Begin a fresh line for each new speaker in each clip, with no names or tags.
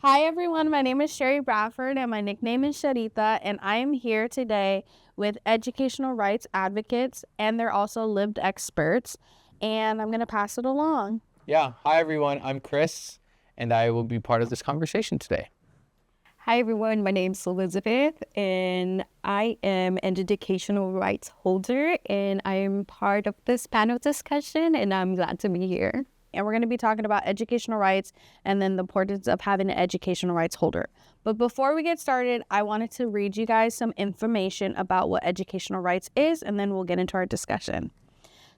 Hi everyone, my name is Sherrie Bradford and my nickname is Sharita, and I am here today with educational rights advocates, and they're also lived experts, and I'm going to pass it along.
Yeah. Hi, everyone. I'm Chris, and I will be part of this conversation today.
Hi everyone, my name is Elizabeth and I am an educational rights holder and I am part of this panel discussion and I'm glad to be here.
And we're going to be talking about educational rights and then the importance of having an educational rights holder. But before we get started, I wanted to read you guys some information about what educational rights is, and then we'll get into our discussion.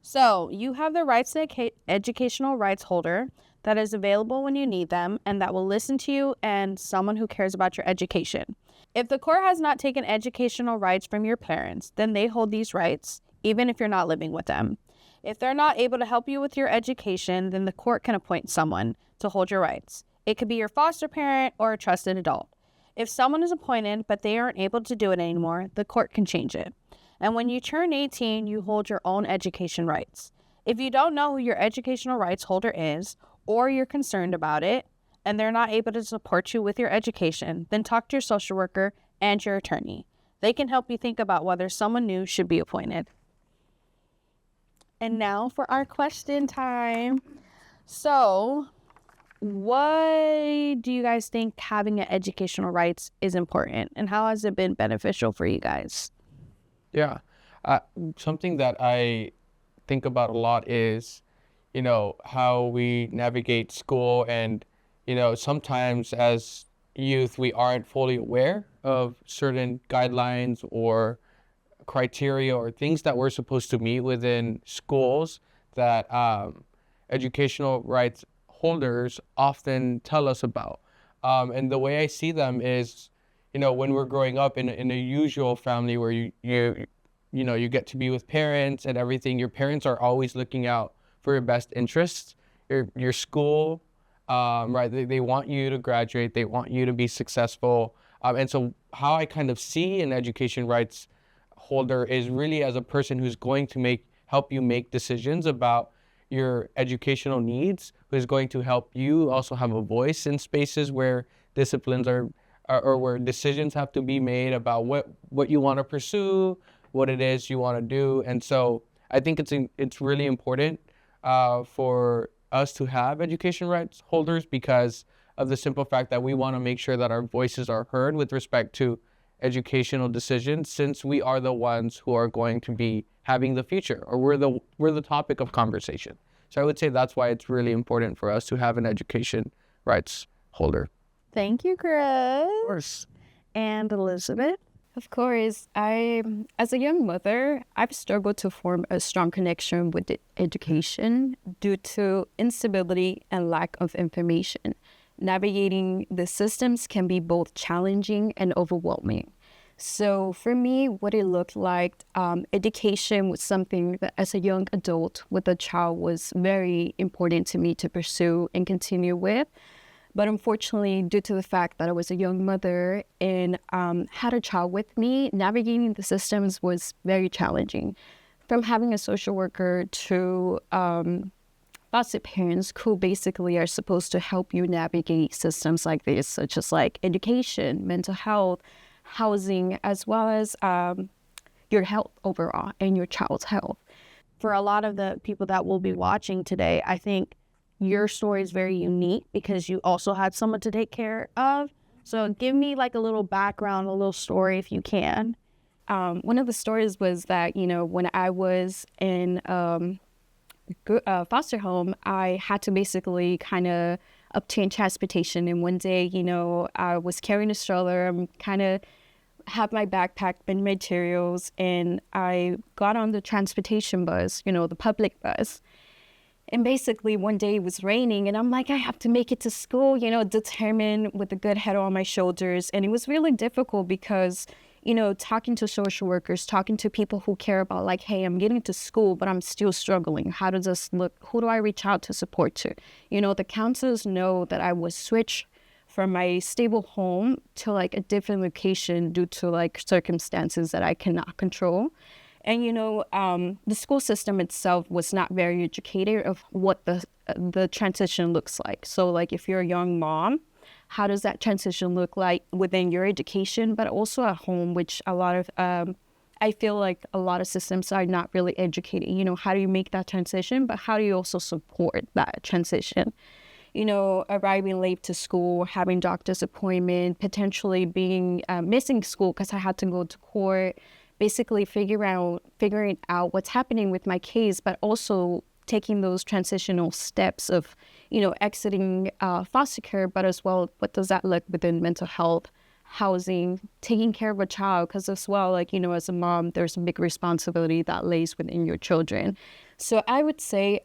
So you have the rights to educational rights holder that is available when you need them and that will listen to you and someone who cares about your education. If the court has not taken educational rights from your parents, then they hold these rights, even if you're not living with them. If they're not able to help you with your education, then the court can appoint someone to hold your rights. It could be your foster parent or a trusted adult. If someone is appointed but they aren't able to do it anymore, the court can change it. And when you turn 18, you hold your own education rights. If you don't know who your educational rights holder is, or you're concerned about it, and they're not able to support you with your education, then talk to your social worker and your attorney. They can help you think about whether someone new should be appointed. And now for our question time. So, why do you guys think having an educational rights is important, and how has it been beneficial for you guys?
Yeah. Something that I think about a lot is, how we navigate school. And, sometimes as youth, we aren't fully aware of certain guidelines or criteria or things that we're supposed to meet within schools that educational rights holders often tell us about. And the way I see them is, when we're growing up in a usual family where you get to be with parents and everything, your parents are always looking out for your best interests, your school, right? They want you to graduate, they want you to be successful. And so how I kind of see an education rights holder is really as a person who's going to help you make decisions about your educational needs, who's going to help you also have a voice in spaces where disciplines are or where decisions have to be made about what you want to pursue, what it is you want to do. And so I think it's really important for us to have education rights holders because of the simple fact that we want to make sure that our voices are heard with respect to educational decisions, since we are the ones who are going to be having the future, or we're the topic of conversation. So I would say that's why it's really important for us to have an education rights holder.
Thank you, Chris.
Of course.
And Elizabeth?
Of course, as a young mother, I've struggled to form a strong connection with education due to instability and lack of information. Navigating the systems can be both challenging and overwhelming. So for me, what it looked like, education was something that as a young adult with a child was very important to me to pursue and continue with. But unfortunately, due to the fact that I was a young mother and had a child with me, navigating the systems was very challenging. From having a social worker to foster parents who basically are supposed to help you navigate systems like this, such as like education, mental health, housing, as well as your health overall and your child's health.
For a lot of the people that will be watching today, I think your story is very unique because you also had someone to take care of. So give me like a little background, a little story if you can.
One of the stories was that, when I was in foster home, I had to basically kind of obtain transportation. And one day, I was carrying a stroller, kind of have my backpack and materials, and I got on the transportation bus, the public bus. And basically one day it was raining and I'm like, I have to make it to school, determined with a good head on my shoulders. And it was really difficult because, talking to social workers, talking to people who care about like, hey, I'm getting to school, but I'm still struggling. How does this look? Who do I reach out to support to? The counselors know that I was switched from my stable home to like a different location due to like circumstances that I cannot control. And, the school system itself was not very educated of what the transition looks like. So, like, if you're a young mom, how does that transition look like within your education, but also at home, which a lot of, I feel like a lot of systems are not really educating, you know, how do you make that transition, but how do you also support that transition? You know, arriving late to school, having doctor's appointment, potentially being missing school because I had to go to court, basically figuring out what's happening with my case, but also taking those transitional steps of, you know, exiting foster care, but as well, what does that look within mental health, housing, taking care of a child, because as well, like, you know, as a mom, there's a big responsibility that lays within your children. So I would say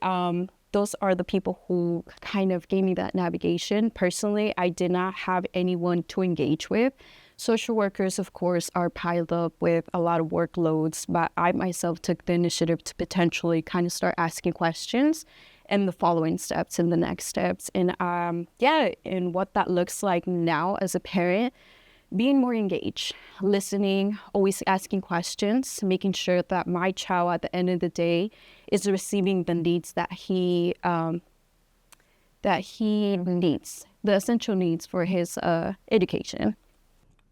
those are the people who kind of gave me that navigation. Personally, I did not have anyone to engage with. Social workers, of course, are piled up with a lot of workloads, but I myself took the initiative to potentially kind of start asking questions and the following steps and the next steps. And and what that looks like now as a parent, being more engaged, listening, always asking questions, making sure that my child at the end of the day is receiving the needs that he needs, the essential needs for his education.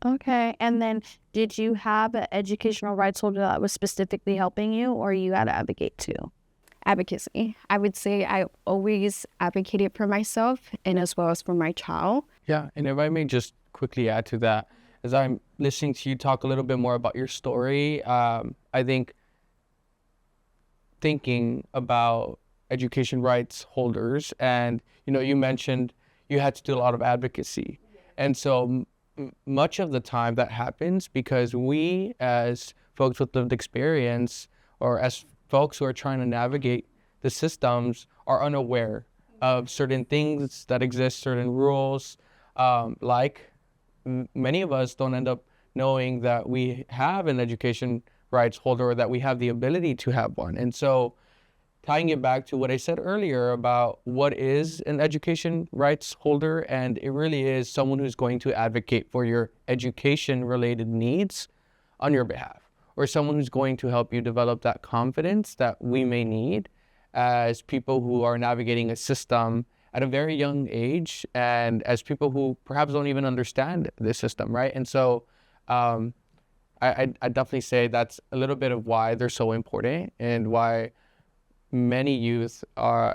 Okay. And then did you have an educational rights holder that was specifically helping you, or you had to advocate too?
Advocacy. I would say I always advocated for myself and as well as for my child.
Yeah, and if I may just quickly add to that, as I'm listening to you talk a little bit more about your story, I think thinking about education rights holders, and you know, you mentioned you had to do a lot of advocacy, and so much of the time that happens because we, as folks with lived experience, or as folks who are trying to navigate the systems, are unaware of certain things that exist, certain rules, many of us don't end up knowing that we have an education rights holder or that we have the ability to have one. And so tying it back to what I said earlier about what is an education rights holder, and it really is someone who's going to advocate for your education related needs on your behalf, or someone who's going to help you develop that confidence that we may need as people who are navigating a system at a very young age, and as people who perhaps don't even understand the system, right? And so I definitely say that's a little bit of why they're so important and why many youth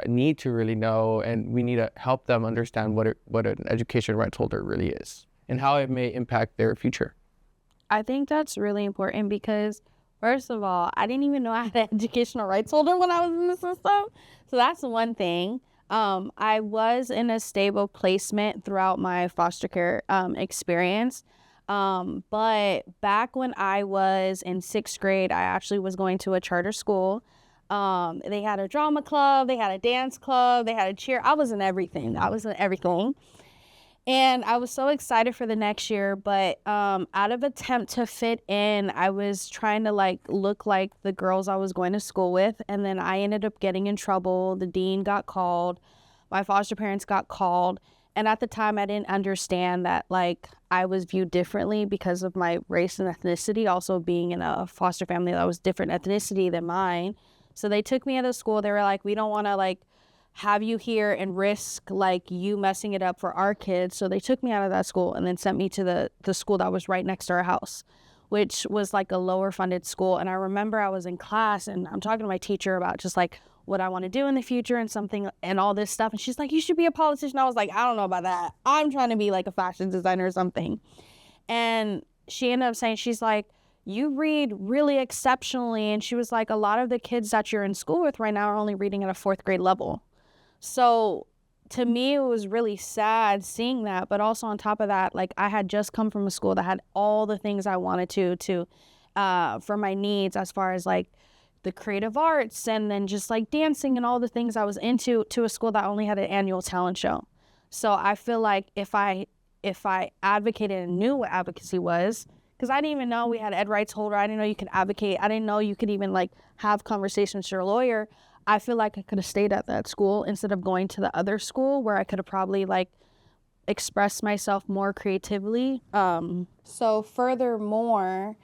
need to really know, and we need to help them understand what an education rights holder really is and how it may impact their future.
I think that's really important because, first of all, I didn't even know I had an educational rights holder when I was in the system. So that's one thing. I was in a stable placement throughout my foster care experience. But back when I was in 6th grade, I actually was going to a charter school. They had a drama club, they had a dance club, they had a cheer. I was in everything. And I was so excited for the next year, but out of attempt to fit in, I was trying to look like the girls I was going to school with, and then I ended up getting in trouble. The dean got called, my foster parents got called, and at the time I didn't understand that I was viewed differently because of my race and ethnicity, also being in a foster family that was different ethnicity than mine. So they took me out of school. They were like, we don't want to have you here and risk you messing it up for our kids. So they took me out of that school and then sent me to the school that was right next to our house, which was a lower funded school. And I remember I was in class and I'm talking to my teacher about just what I want to do in the future and something and all this stuff. And she's like, you should be a politician. I was like, I don't know about that. I'm trying to be a fashion designer or something. And she ended up saying, she's like, you read really exceptionally. And she was like, a lot of the kids that you're in school with right now are only reading at a 4th grade level. So to me, it was really sad seeing that. But also on top of that, I had just come from a school that had all the things I wanted to for my needs, as far as the creative arts and then just dancing and all the things I was into, to a school that only had an annual talent show. So I feel like if I advocated and knew what advocacy was, because I didn't even know we had an ed rights holder. I didn't know you could advocate. I didn't know you could even have conversations with your lawyer. I feel like I could have stayed at that school instead of going to the other school where I could have probably expressed myself more creatively. So furthermore,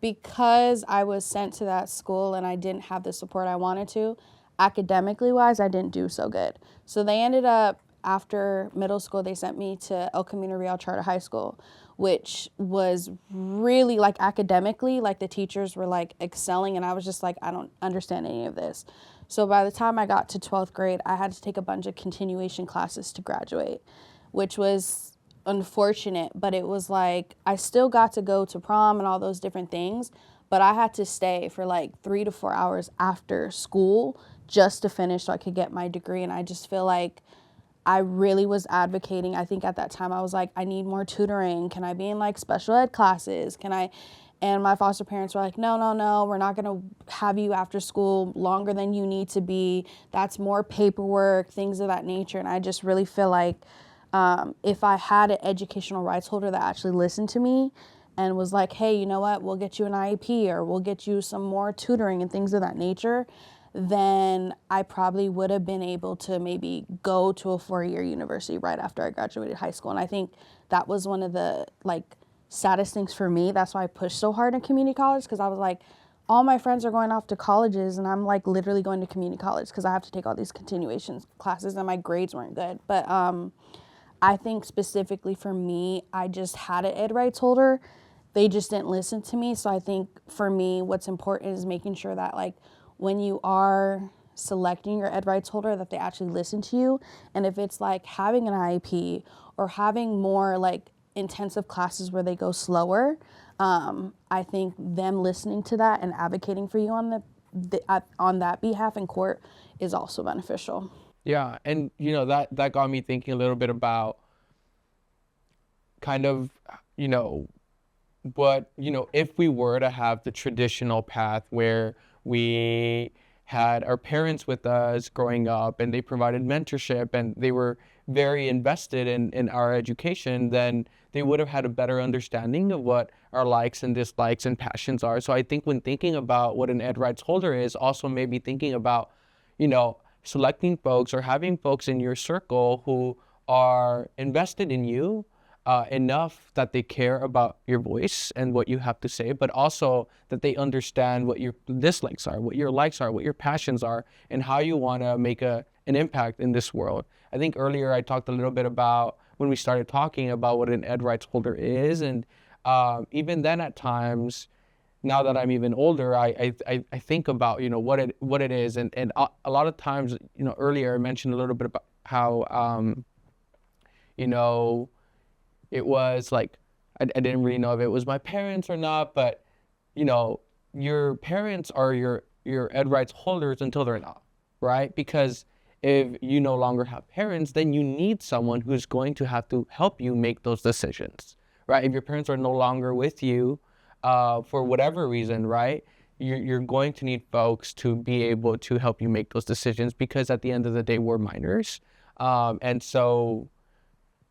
because I was sent to that school and I didn't have the support I wanted to, academically wise, I didn't do so good. So they ended up after middle school, they sent me to El Camino Real Charter High School, which was really like academically, like the teachers were like excelling, and I was just like, I don't understand any of this. So by the time I got to 12th grade, I had to take a bunch of continuation classes to graduate, which was unfortunate, but it was like I still got to go to prom and all those different things, but I had to stay for like 3 to 4 hours after school just to finish so I could get my degree. And I just feel like I really was advocating. I think at that time I was like, I need more tutoring. Can I be in like special ed classes? Can I? And my foster parents were like, no, we're not going to have you after school longer than you need to be. That's more paperwork, things of that nature. And I just really feel like if I had an educational rights holder that actually listened to me and was like, hey, you know what, we'll get you an IEP or we'll get you some more tutoring and things of that nature, then I probably would have been able to maybe go to a 4-year university right after I graduated high school. And I think that was one of the like saddest things for me. That's why I pushed so hard in community college, because I was like, all my friends are going off to colleges and I'm like literally going to community college because I have to take all these continuation classes and my grades weren't good. But I think specifically for me, I just had an ed rights holder. They just didn't listen to me. So I think for me, what's important is making sure that like when you are selecting your ed rights holder, that they actually listen to you. And if it's like having an IEP or having more like intensive classes where they go slower, I think them listening to that and advocating for you on that behalf in court is also beneficial.
Yeah, and that got me thinking a little bit about kind of, what, if we were to have the traditional path where we had our parents with us growing up and they provided mentorship and they were very invested in our education, then they would have had a better understanding of what our likes and dislikes and passions are. So I think when thinking about what an ed rights holder is, also maybe thinking about, selecting folks or having folks in your circle who are invested in you enough that they care about your voice and what you have to say, but also that they understand what your dislikes are, what your likes are, what your passions are, and how you want to make an impact in this world. I think earlier I talked a little bit about when we started talking about what an ed rights holder is, and even then at times, now that I'm even older, I think about what it is, and a lot of times, earlier I mentioned a little bit about how it was like I didn't really know if it was my parents or not, but your parents are your ed rights holders until they're not, right? Because if you no longer have parents, then you need someone who's going to have to help you make those decisions, right? If your parents are no longer with you for whatever reason, right, you're going to need folks to be able to help you make those decisions, because at the end of the day, we're minors. And so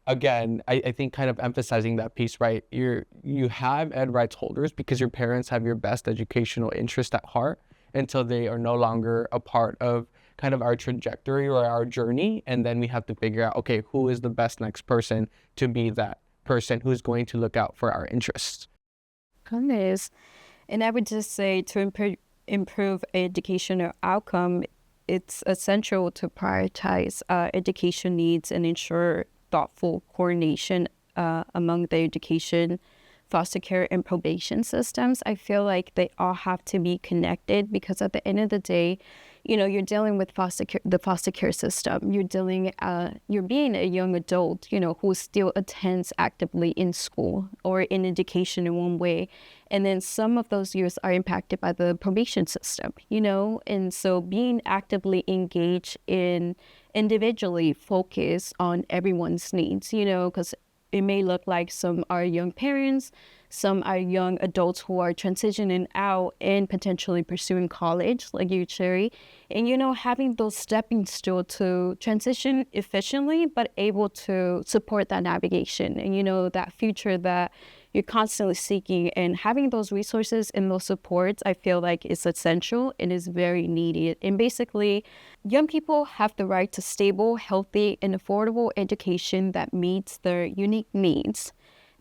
again, I think kind of emphasizing that piece, right? You have ed rights holders because your parents have your best educational interest at heart until they are no longer a part of kind of our trajectory or our journey. And then we have to figure out, okay, who is the best next person to be that person who's going to look out for our interests.
Goodness. And I would just say to improve educational outcome, it's essential to prioritize education needs and ensure thoughtful coordination among the education, foster care, and probation systems. I feel like they all have to be connected, because at the end of the day, you're dealing with the foster care system. You're being a young adult, who still attends actively in school or in education in one way. And then some of those years are impacted by the probation system, and so being actively engaged in individually focus on everyone's needs, because it may look like some are young parents, some are young adults who are transitioning out and potentially pursuing college, like you, Sherrie. And, having those stepping stools to transition efficiently, but able to support that navigation and, that future that you're constantly seeking, and having those resources and those supports, I feel like is essential and is very needed. And basically, young people have the right to stable, healthy, and affordable education that meets their unique needs.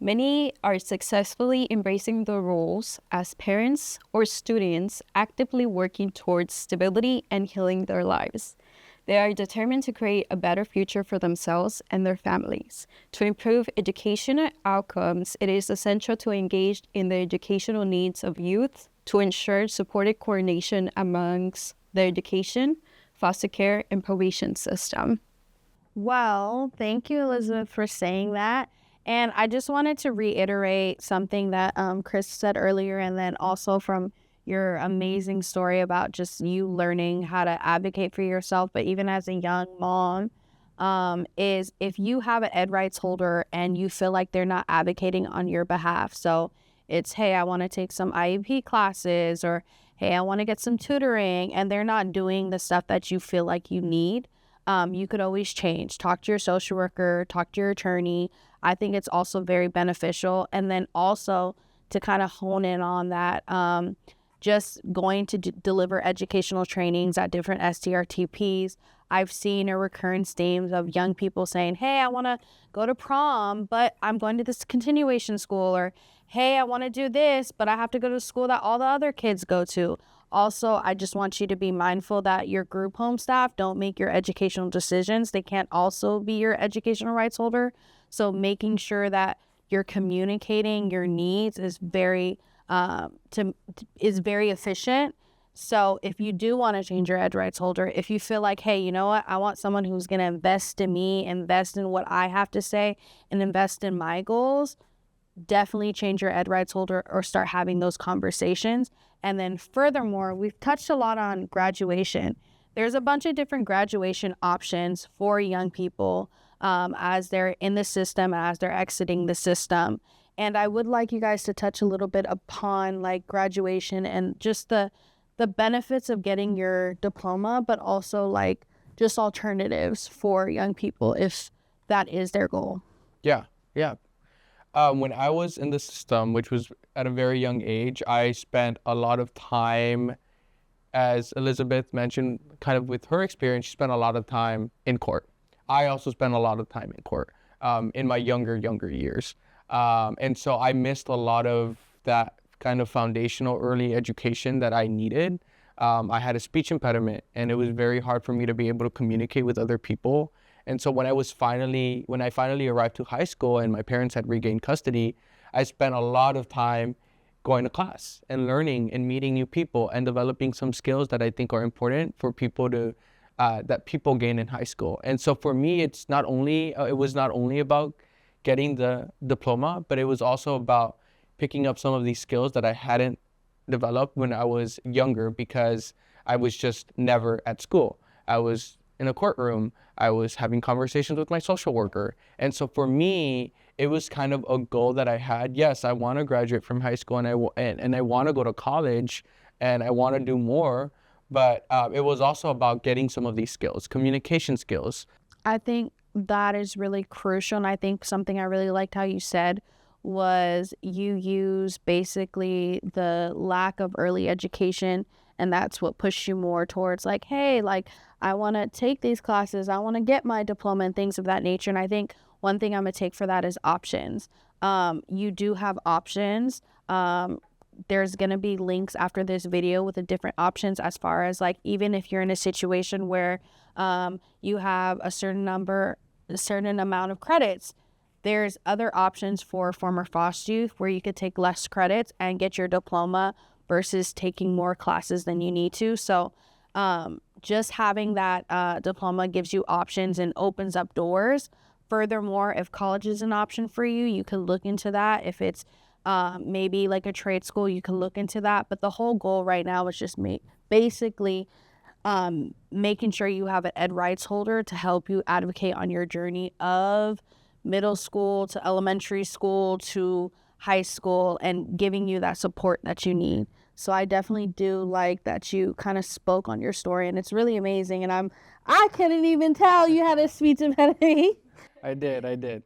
Many are successfully embracing their roles as parents or students, actively working towards stability and healing their lives. They are determined to create a better future for themselves and their families. To improve educational outcomes, it is essential to engage in the educational needs of youth to ensure supported coordination amongst the education, foster care, and probation system.
Well, thank you, Elizabeth, for saying that. And I just wanted to reiterate something that Chris said earlier, and then also from your amazing story about just you learning how to advocate for yourself, but even as a young mom, is if you have an ed rights holder and you feel like they're not advocating on your behalf. So it's, hey, I want to take some IEP classes, or hey, I want to get some tutoring, and they're not doing the stuff that you feel like you need. You could always change. Talk to your social worker, talk to your attorney. I think it's also very beneficial. And then also to kind of hone in on that, just going to deliver educational trainings at different STRTPs. I've seen a recurrence themes of young people saying, hey, I want to go to prom, but I'm going to this continuation school, or hey, I want to do this, but I have to go to school that all the other kids go to. Also, I just want you to be mindful that your group home staff don't make your educational decisions. They can't also be your educational rights holder. So making sure that you're communicating your needs is very efficient. So if you do want to change your ed rights holder, if you feel like, hey, you know what, I want someone who's going to invest in me, invest in what I have to say, and invest in my goals, definitely change your ed rights holder or start having those conversations. And then furthermore, we've touched a lot on graduation. There's a bunch of different graduation options for young people as they're in the system, as they're exiting the system. And I would like you guys to touch a little bit upon like graduation and just the benefits of getting your diploma, but also like just alternatives for young people if that is their goal.
Yeah. When I was in the system, which was at a very young age, I spent a lot of time, as Elizabeth mentioned, kind of with her experience, she spent a lot of time in court. I also spent a lot of time in court in my younger years. And so I missed a lot of that kind of foundational early education that I needed. I had a speech impediment, and it was very hard for me to be able to communicate with other people. And so when I finally arrived to high school and my parents had regained custody, I spent a lot of time going to class and learning and meeting new people and developing some skills that I think are important for people to that people gain in high school. And so for me, it was not only about getting the diploma, but it was also about picking up some of these skills that I hadn't developed when I was younger because I was just never at school. I was in a courtroom. I was having conversations with my social worker. And so for me, it was kind of a goal that I had. Yes, I want to graduate from high school and I want to go to college and I want to do more. But it was also about getting some of these skills, communication skills.
I think that is really crucial. And I think something I really liked how you said was you use basically the lack of early education, and that's what pushed you more towards like, hey, like I want to take these classes, I want to get my diploma and things of that nature. And I think one thing I'm gonna take for that is options. You do have options. There's gonna be links after this video with the different options as far as like even if you're in a situation where you have a certain amount of credits, there's other options for former foster youth where you could take less credits and get your diploma versus taking more classes than you need to. So just having that diploma gives you options and opens up doors. Furthermore, if college is an option for you, you can look into that. If it's maybe like a trade school, you can look into that. But the whole goal right now is just basically making sure you have an ed rights holder to help you advocate on your journey of middle school to elementary school to high school and giving you that support that you need. So I definitely do like that you kind of spoke on your story, and it's really amazing. And I couldn't even tell you had a speech impediment.
I did.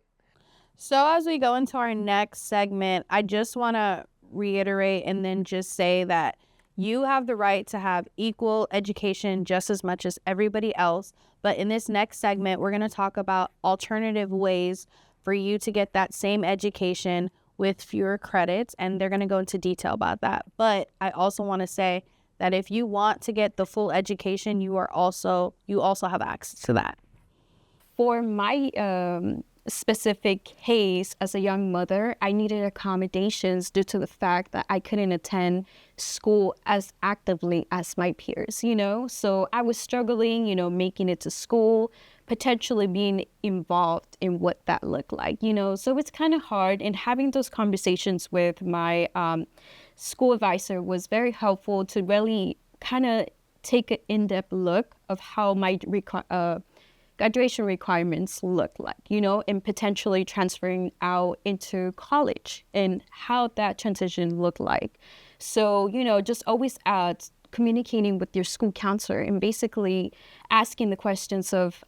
So as we go into our next segment, I just want to reiterate and then just say that you have the right to have equal education just as much as everybody else. But in this next segment, we're going to talk about alternative ways for you to get that same education with fewer credits. And they're going to go into detail about that. But I also want to say that if you want to get the full education, you also have access to that.
For my specific case as a young mother, I needed accommodations due to the fact that I couldn't attend school as actively as my peers, you know? So I was struggling, you know, making it to school, potentially being involved in what that looked like, you know? So it's kind of hard, and having those conversations with my school advisor was very helpful to really kind of take an in-depth look of how my graduation requirements look like, you know, and potentially transferring out into college and how that transition looked like. So, you know, just always communicating with your school counselor and basically asking the questions of,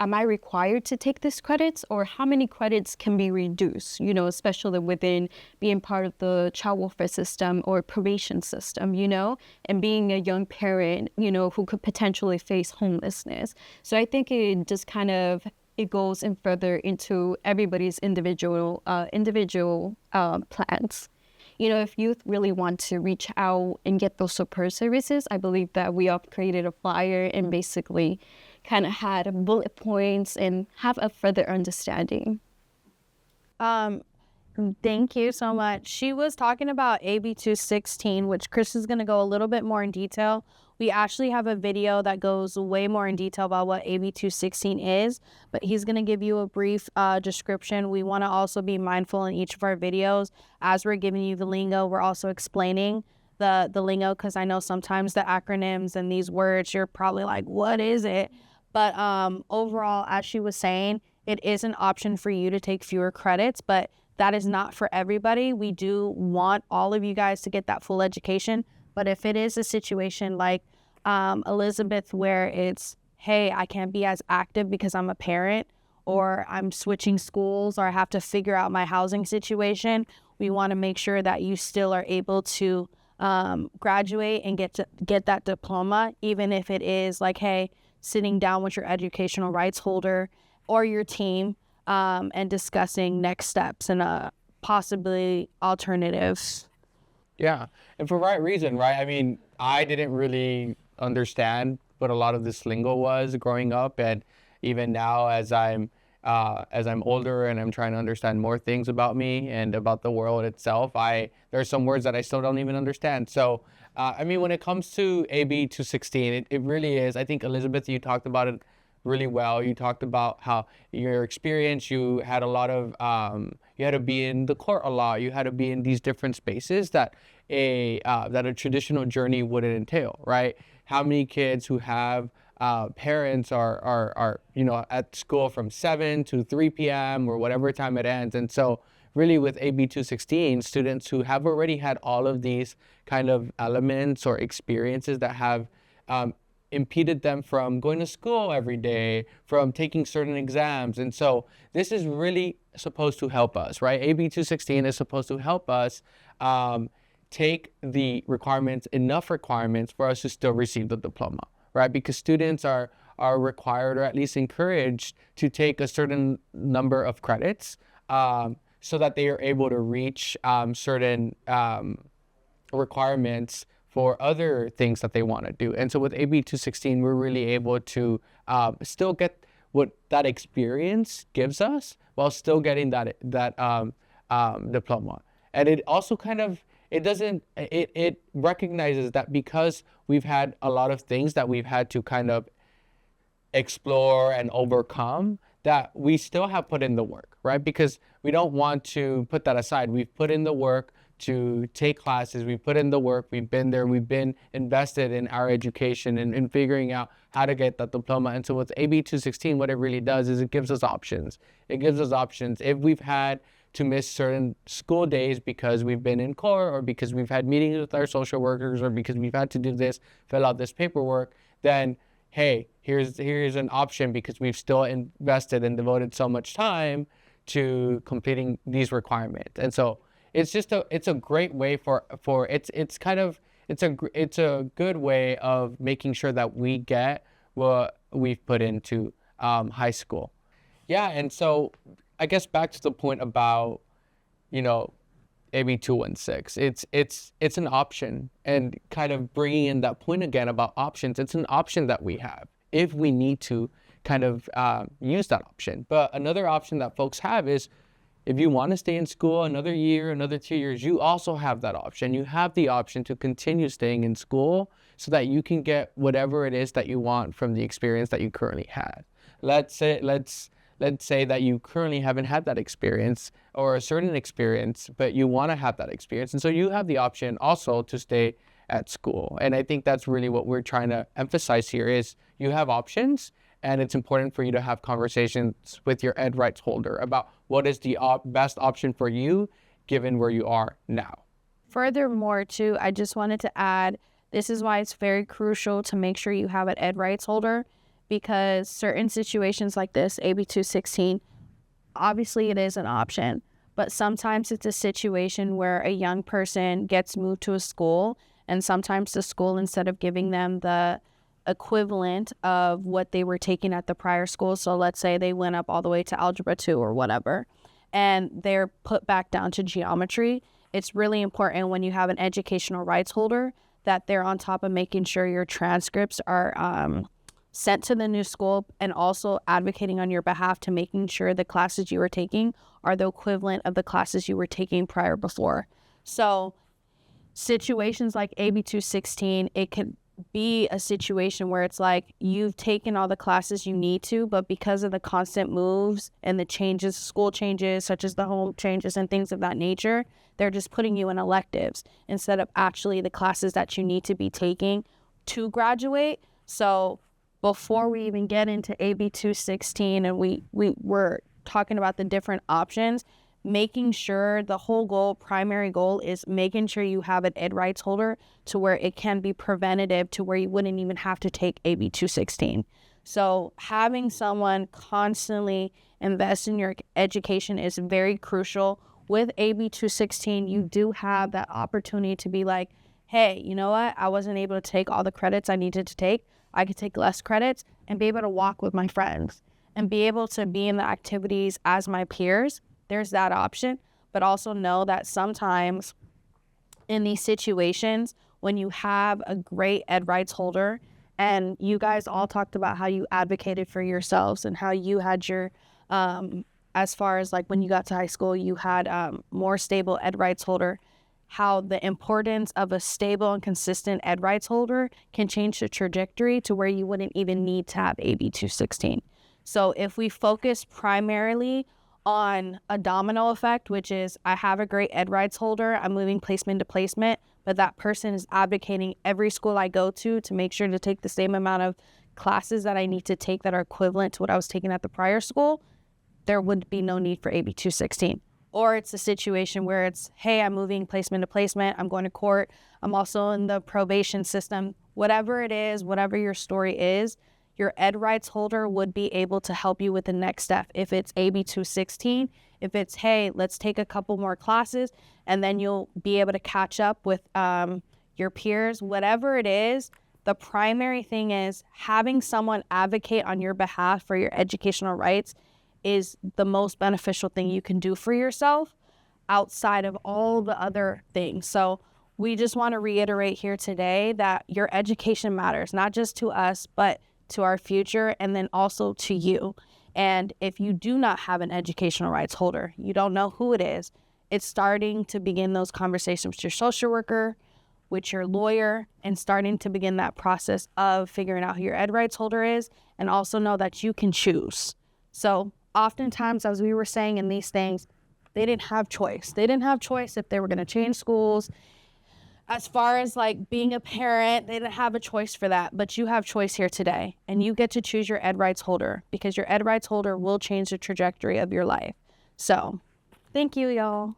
am I required to take these credits, or how many credits can be reduced, you know, especially within being part of the child welfare system or probation system, you know, and being a young parent, you know, who could potentially face homelessness. So I think it just kind of, it goes in further into everybody's individual plans. You know, if youth really want to reach out and get those support services, I believe that we all created a flyer and basically kind of had bullet points and have a further understanding.
Thank you so much. She was talking about AB 216, which Chris is going to go a little bit more in detail. We actually have a video that goes way more in detail about what AB 216 is, but he's going to give you a brief description. We want to also be mindful in each of our videos. As we're giving you the lingo, we're also explaining the lingo, because I know sometimes the acronyms and these words, you're probably like, what is it? But overall, as she was saying, it is an option for you to take fewer credits, but that is not for everybody. We do want all of you guys to get that full education. But if it is a situation like Elizabeth, where it's, hey, I can't be as active because I'm a parent, or I'm switching schools, or I have to figure out my housing situation, we want to make sure that you still are able to graduate and get that diploma, even if it is like, hey, sitting down with your educational rights holder or your team and discussing next steps and possibly alternatives.
Yeah, and for right reason, right? I mean, I didn't really understand what a lot of this lingo was growing up, and even now as I'm older and I'm trying to understand more things about me and about the world itself, there are some words that I still don't even understand. So, I mean, when it comes to AB 216, it really is. I think, Elizabeth, you talked about it really well. You talked about how your experience, you had a lot of, you had to be in the court a lot. You had to be in these different spaces that a traditional journey wouldn't entail, right? How many kids who have parents are you know, at school from 7 to 3 p.m. or whatever time it ends. And so really with AB 216, students who have already had all of these kind of elements or experiences that have impeded them from going to school every day, from taking certain exams. And so this is really supposed to help us, right? AB 216 is supposed to help us take the requirements, enough requirements for us to still receive the diploma, right? Because students are required, or at least encouraged, to take a certain number of credits so that they are able to reach certain requirements for other things that they want to do. And so with AB 216, we're really able to still get what that experience gives us while still getting that diploma. And it also kind of, it recognizes that because we've had a lot of things that we've had to kind of explore and overcome, that we still have put in the work, right? Because we don't want to put that aside. We've put in the work to take classes, we've put in the work, we've been there, we've been invested in our education and in figuring out how to get that diploma. And so with AB 216, what it really does is it gives us options. It gives us options. If we've had to miss certain school days because we've been in court, or because we've had meetings with our social workers, or because we've had to do this, fill out this paperwork, then hey, here's an option, because we've still invested and devoted so much time to completing these requirements. And so it's a great way it's a good way of making sure that we get what we've put into high school. Yeah, and so I guess back to the point about, you know, AB 216. It's an option, and kind of bringing in that point again about options. It's an option that we have if we need to kind of use that option. But another option that folks have is if you want to stay in school another year, another 2 years, you also have that option. You have the option to continue staying in school so that you can get whatever it is that you want from the experience that you currently had. Let's say that you currently haven't had that experience or a certain experience, but you want to have that experience. And so you have the option also to stay at school. And I think that's really what we're trying to emphasize here is you have options, and it's important for you to have conversations with your ed rights holder about what is the best option for you given where you are now.
Furthermore, too, I just wanted to add, this is why it's very crucial to make sure you have an ed rights holder, because certain situations like this, AB 216, obviously it is an option, but sometimes it's a situation where a young person gets moved to a school, and sometimes the school, instead of giving them the equivalent of what they were taking at the prior school, so let's say they went up all the way to algebra 2 or whatever, and they're put back down to geometry, it's really important when you have an educational rights holder that they're on top of making sure your transcripts are sent to the new school, and also advocating on your behalf to making sure the classes you were taking are the equivalent of the classes you were taking prior before. So situations like AB 216, it could be a situation where it's like you've taken all the classes you need to, but because of the constant moves and the changes, school changes, such as the home changes and things of that nature, they're just putting you in electives instead of actually the classes that you need to be taking to graduate. So before we even get into AB 216 and we were talking about the different options, making sure the whole goal, primary goal, is making sure you have an ed rights holder to where it can be preventative to where you wouldn't even have to take AB 216. So having someone constantly invest in your education is very crucial. With AB 216, you do have that opportunity to be like, hey, you know what? I wasn't able to take all the credits I needed to take. I could take less credits and be able to walk with my friends and be able to be in the activities as my peers. There's that option, but also know that sometimes in these situations, when you have a great ed rights holder, and you guys all talked about how you advocated for yourselves and how you had your, as far as like when you got to high school, you had more stable ed rights holder, how the importance of a stable and consistent ed rights holder can change the trajectory to where you wouldn't even need to have AB 216. So if we focus primarily on a domino effect, which is I have a great ed rights holder, I'm moving placement to placement, but that person is advocating every school I go to make sure to take the same amount of classes that I need to take that are equivalent to what I was taking at the prior school, there would be no need for AB 216. Or it's a situation where it's, hey, I'm moving placement to placement, I'm going to court, I'm also in the probation system. Whatever it is, whatever your story is, your ed rights holder would be able to help you with the next step. If it's AB 216, if it's, hey, let's take a couple more classes, and then you'll be able to catch up with your peers, whatever it is, the primary thing is having someone advocate on your behalf for your educational rights is the most beneficial thing you can do for yourself outside of all the other things. So we just want to reiterate here today that your education matters, not just to us, but to our future, and then also to you. And if you do not have an educational rights holder, you don't know who it is, it's starting to begin those conversations with your social worker, with your lawyer, and starting to begin that process of figuring out who your ed rights holder is, and also know that you can choose. So oftentimes, as we were saying in these things, they didn't have choice. They didn't have choice if they were going to change schools. As far as like being a parent, they didn't have a choice for that, but you have choice here today, and you get to choose your ed rights holder, because your ed rights holder will change the trajectory of your life. So thank you, y'all.